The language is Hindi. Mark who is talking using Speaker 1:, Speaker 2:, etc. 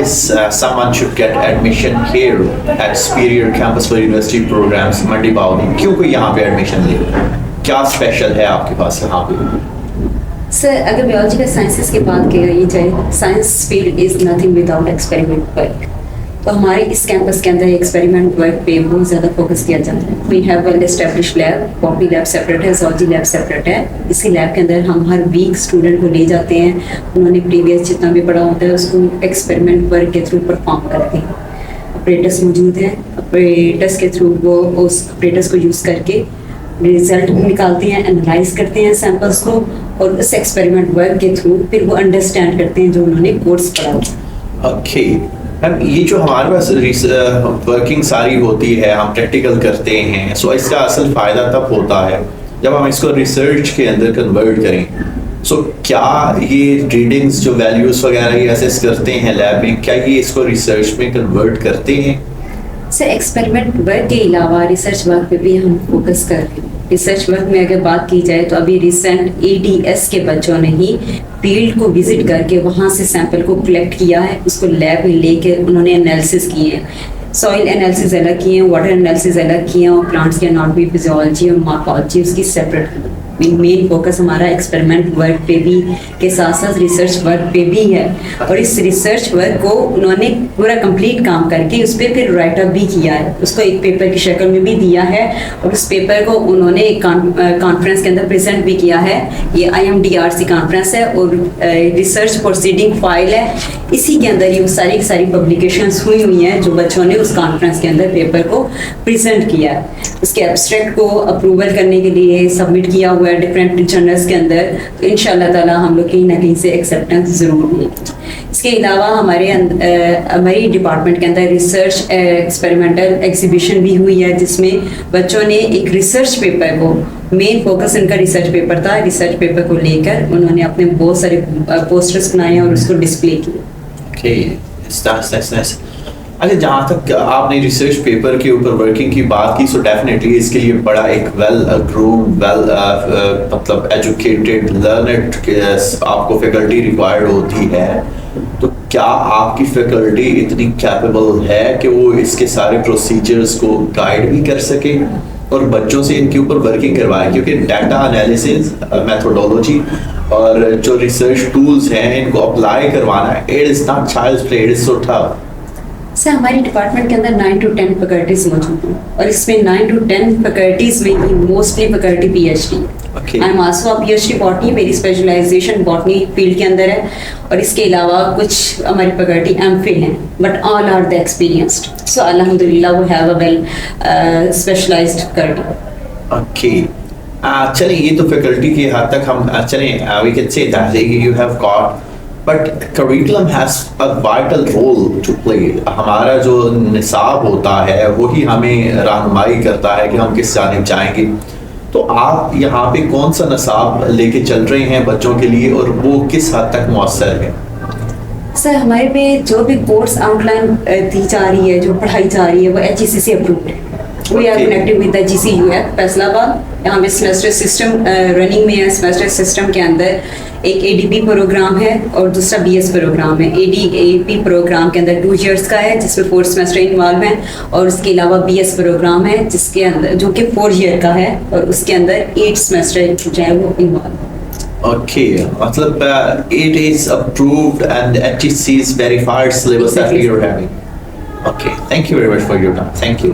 Speaker 1: someone should get admission here at Superior Campus for University Programs मंडी बावली, क्यों कोई यहाँ पे एडमिशन ले? क्या स्पेशल है आपके पास यहाँ पे?
Speaker 2: सर, अगर बायोलॉजिकल साइंसेस की बात की जाए, science field is nothing without experiment work. तो हमारे इस कैंपस के अंदर एक्सपेरिमेंट वर्क पे बहुत ज़्यादा फोकस किया जाता है। We have well established lab, botany lab separate है, zoology लैब सेपरेट है। इसी लैब के अंदर हम हर वीक स्टूडेंट को ले जाते हैं, उन्होंने प्रीवियस जितना भी पढ़ा होता है उसको एक्सपेरिमेंट वर्क के थ्रू परफॉर्म करते हैं। ऑपरेटर्स मौजूद हैं, ऑपरेटर्स के थ्रू वो उस ऑपरेटर्स को यूज़ करके रिजल्ट निकालते हैं, एनालाइज करते हैं सैंपल्स को, और उस एक्सपेरिमेंट वर्क के थ्रू फिर वो अंडरस्टैंड करते हैं जो उन्होंने कोर्स पढ़ा।
Speaker 1: ओके मैम, ये जो हमारे पास वर्किंग सारी होती है, हम प्रैक्टिकल करते हैं, सो इसका असल फ़ायदा तब होता है जब हम इसको रिसर्च के अंदर कन्वर्ट करें। सो क्या ये रीडिंग्स जो वैल्यूज़ वगैरह ये असेस करते हैं लैब में, क्या ये इसको रिसर्च में कन्वर्ट करते हैं?
Speaker 2: सर, एक्सपेरिमेंट वर्क के अलावा रिसर्च वर्क पे भी हम फोकस कर रहे हैं। रिसर्च वर्क में अगर बात की जाए तो अभी रिसेंट एडीएस के बच्चों ने ही फील्ड को विजिट करके वहाँ से सैंपल को कलेक्ट किया है, उसको लैब में लेके उन्होंने एनालिसिस किए हैं। सॉइल एनालिसिस अलग किए हैं, वाटर एनालिसिस अलग किए हैं, और प्लांट्स की एनाटॉमी, फिजियोलॉजी और मॉर्फोलॉजी उसकी सेपरेट। मेन फोकस हमारा एक्सपेरिमेंट वर्क पे भी के साथ साथ रिसर्च वर्क पे भी है, और इस रिसर्च वर्क को उन्होंने पूरा कंप्लीट काम करके उस पर फिर राइटअप भी किया है, उसको एक पेपर की शक्ल में भी दिया है, और उस पेपर को उन्होंने एक कॉन्फ्रेंस के अंदर प्रेजेंट भी किया है। ये IMDRC कॉन्फ्रेंस है और रिसर्च प्रोसीडिंग फाइल है, इसी के अंदर ये सारी सारी पब्लिकेशंस हुई हैं जो बच्चों ने उस कॉन्फ्रेंस के अंदर पेपर को प्रेजेंट किया है। उसके एब्स्ट्रैक्ट को अप्रूवल करने के लिए सबमिट किया हुआ है डिफरेंट जर्नल्स के अंदर, तो इंशाल्लाह ताला हम लोग कहीं ना कहीं से एक्सेप्टेंस ज़रूर मिलेगी। इसके अलावा हमारी डिपार्टमेंट के अंदर रिसर्च एक्सपेरिमेंटल एग्जीबिशन भी हुई है, जिसमें बच्चों ने एक रिसर्च पेपर को, मेन फोकस इनका रिसर्च पेपर था, रिसर्च पेपर को लेकर उन्होंने अपने बहुत सारे पोस्टर्स बनाए और उसको डिस्प्ले किए।
Speaker 1: अच्छा, जहाँ तक आपने रिसर्च पेपर के ऊपर वर्किंग की बात की, सो डेफिनेटली इसके लिए बड़ा एक वेल ग्रूम्ड, मतलब एजुकेटेड, लर्नड आपको फैकल्टी रिक्वायर्ड होती है। तो क्या आपकी फैकल्टी इतनी कैपेबल है कि वो इसके सारे प्रोसीजर्स को गाइड भी कर सके और बच्चों से इनके ऊपर वर्किंग करवाएं? क्योंकि डाटा एनालिसिस, मेथोडोलॉजी और जो रिसर्च टूल्स हैं, इनको अप्लाई करवाना, it is not child's play, it is so tough.
Speaker 2: Sir, हमारी डिपार्टमेंट के अंदर 9 to 10 फैकल्टीज मौजूद हैं, और इसमें 9 to 10 फैकल्टीज में ही mostly faculty PhD। I am also PhD botany, मेरी स्पेशलाइजेशन बॉटनी फील्ड के अंदर है, और इसके अलावा कुछ हमारी फैकल्टी MPhil हैं, but all are the experienced. So अल्हम्दुलिल्लाह we have a well specialised faculty.
Speaker 1: Okay, चलिए, ये तो फैकल्टी की हद तक हम चलें, we can say that you have got, but curriculum has a vital role to play. हमारा जो निसाब होता है वही हमें रहनुमाई करता है कि हम किस जानिब जाएंगे। तो आप यहाँ पे कौन सा निसाब लेके चल रहे हैं बच्चों के लिए, और वो किस हद तक मौसर है?
Speaker 2: सर, हमारे पे जो भी कोर्स आउटलाइन दी जा रही है, जो पढ़ाई जा रही है, वो HECC अप्रूव्ड है। We are connected with the GCUF Faisalabad. यहाँ पे सेमेस्टर सिस्टम रनिंग में है। सेमेस्टर सिस्टम के अंदर एक ADP प्रोग्राम है और दूसरा BS प्रोग्राम है। ADAP प्रोग्राम के अंदर 2 years का है, जिसमें 4 सेमेस्टर इन्वॉल्व हैं, और उसके अलावा BS प्रोग्राम है जिसके अंदर जो कि 4 year का है, और उसके अंदर 8 सेमेस्टर जो है वो इन्वॉल्व है।
Speaker 1: Okay, मतलब it is approved and HEC's verified syllabus that we are having. Okay, thank you very much for your time. Thank you.